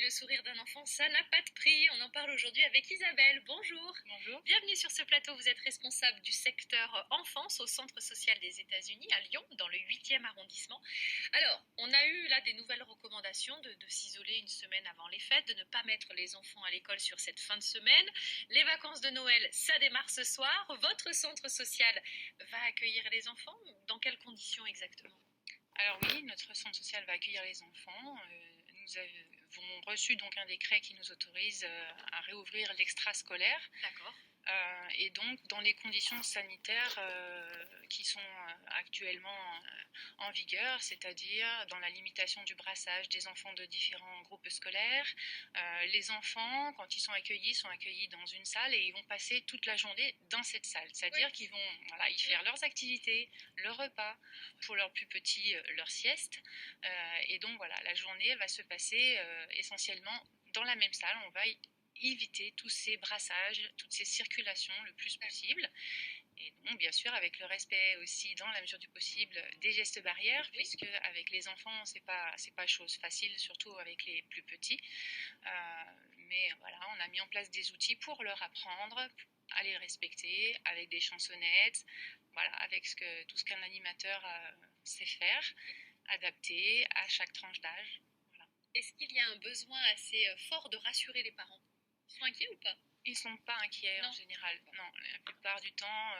le sourire d'un enfant, ça n'a pas de prix. On en parle aujourd'hui avec Isabelle. Bonjour. Bonjour. Bienvenue sur ce plateau. Vous êtes responsable du secteur enfance au Centre social des États-Unis à Lyon, dans le 8e arrondissement. Alors, on a eu là des nouvelles recommandations de s'isoler une semaine avant les fêtes, de ne pas mettre les enfants à l'école sur cette fin de semaine. Les vacances de Noël, ça démarre ce soir. Votre centre social va accueillir les enfants. Dans quelles conditions exactement? Alors oui, notre centre social va accueillir les enfants. Nous avons reçu donc un décret qui nous autorise à réouvrir l'extrascolaire. D'accord. Et donc dans les conditions sanitaires qui sont actuellement en vigueur, c'est-à-dire dans la limitation du brassage des enfants de différents groupes scolaires. Les enfants, quand ils sont accueillis dans une salle et ils vont passer toute la journée dans cette salle. C'est-à-dire qu'ils vont y faire leurs activités, leur repas, pour leurs plus petits, leur sieste. Et donc voilà, la journée elle va se passer essentiellement dans la même salle. On va éviter tous ces brassages, toutes ces circulations le plus possible. Et donc, bien sûr, avec le respect aussi, dans la mesure du possible, des gestes barrières, puisque avec les enfants, c'est pas chose facile, surtout avec les plus petits. Mais voilà, on a mis en place des outils pour leur apprendre à les respecter, avec des chansonnettes, voilà, avec tout ce qu'un animateur sait faire, adapté à chaque tranche d'âge. Voilà. Est-ce qu'il y a un besoin assez fort de rassurer les parents? Ils sont inquiets ou pas? Ils ne sont pas inquiets en général. Non, la plupart du temps,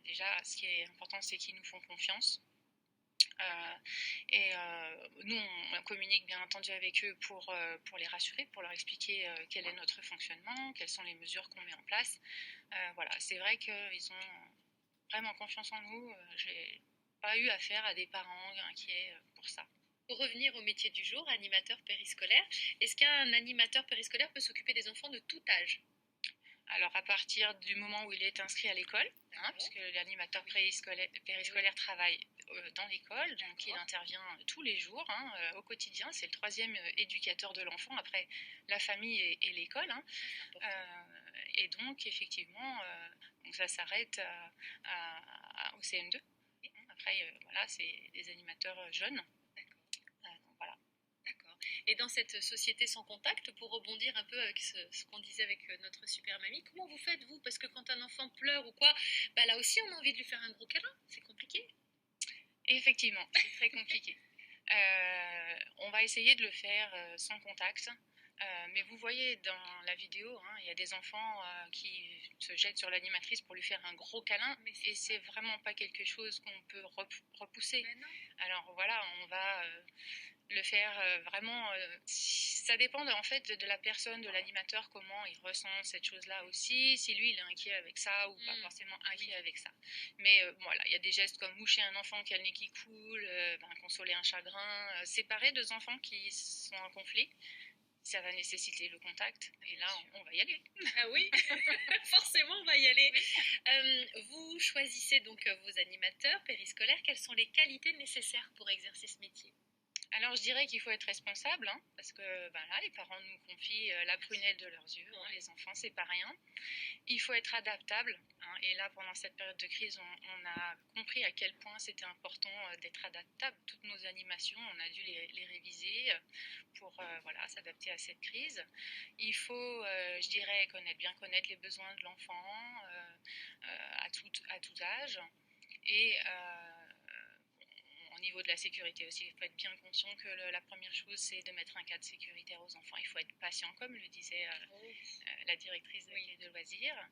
déjà, ce qui est important, c'est qu'ils nous font confiance. Nous, on communique bien entendu avec eux pour les rassurer, pour leur expliquer quel est notre fonctionnement, quelles sont les mesures qu'on met en place. Voilà, c'est vrai qu'ils ont vraiment confiance en nous. J'ai pas eu affaire à des parents inquiets pour ça. Pour revenir au métier du jour, animateur périscolaire, est-ce qu'un animateur périscolaire peut s'occuper des enfants de tout âge? Alors à partir du moment où il est inscrit à l'école, puisque l'animateur périscolaire travaille dans l'école, donc il intervient tous les jours, au quotidien. C'est le troisième éducateur de l'enfant après la famille et l'école. Et donc effectivement, donc ça s'arrête au CM2. Après, voilà, c'est des animateurs jeunes. Et dans cette société sans contact, pour rebondir un peu avec ce qu'on disait avec notre super mamie, comment vous faites vous? Parce que quand un enfant pleure ou quoi, bah là aussi on a envie de lui faire un gros câlin, c'est compliqué. Effectivement, c'est très compliqué. On va essayer de le faire sans contact. Mais vous voyez dans la vidéo, il y a des enfants qui se jettent sur l'animatrice pour lui faire un gros câlin, et c'est vraiment pas quelque chose qu'on peut repousser. Alors voilà, on va le faire vraiment. Ça dépend en fait de la personne, de l'animateur, comment il ressent cette chose-là aussi. Si lui il est inquiet avec ça ou pas forcément inquiet avec ça. Mais voilà, il y a des gestes comme moucher un enfant qui a le nez qui coule, consoler un chagrin, séparer deux enfants qui sont en conflit. Ça va nécessiter le contact, et là on va y aller. Ah oui, forcément on va y aller. Oui. Vous choisissez donc vos animateurs périscolaires. Quelles sont les qualités nécessaires pour exercer ce métier? Alors je dirais qu'il faut être responsable, parce que là, les parents nous confient la prunelle de leurs yeux, les enfants c'est pas rien. Il faut être adaptable, et là pendant cette période de crise on a compris à quel point c'était important d'être adaptable. Toutes nos animations, on a dû les réviser pour s'adapter à cette crise. Il faut, je dirais, bien connaître les besoins de l'enfant à tout âge, et au niveau de la sécurité aussi, il faut être bien conscient que la première chose, c'est de mettre un cadre sécuritaire aux enfants. Il faut être patient, comme le disait la directrice de loisirs.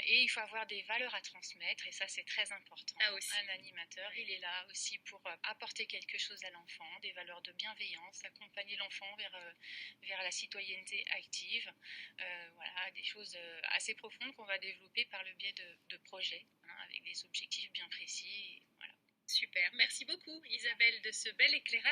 Et il faut avoir des valeurs à transmettre, et ça, c'est très important. Un animateur, il est là aussi pour apporter quelque chose à l'enfant, des valeurs de bienveillance, accompagner l'enfant vers la citoyenneté active. Voilà, des choses assez profondes qu'on va développer par le biais de projets, avec des objectifs bien précis. Voilà. Super, merci beaucoup Isabelle de ce bel éclairage.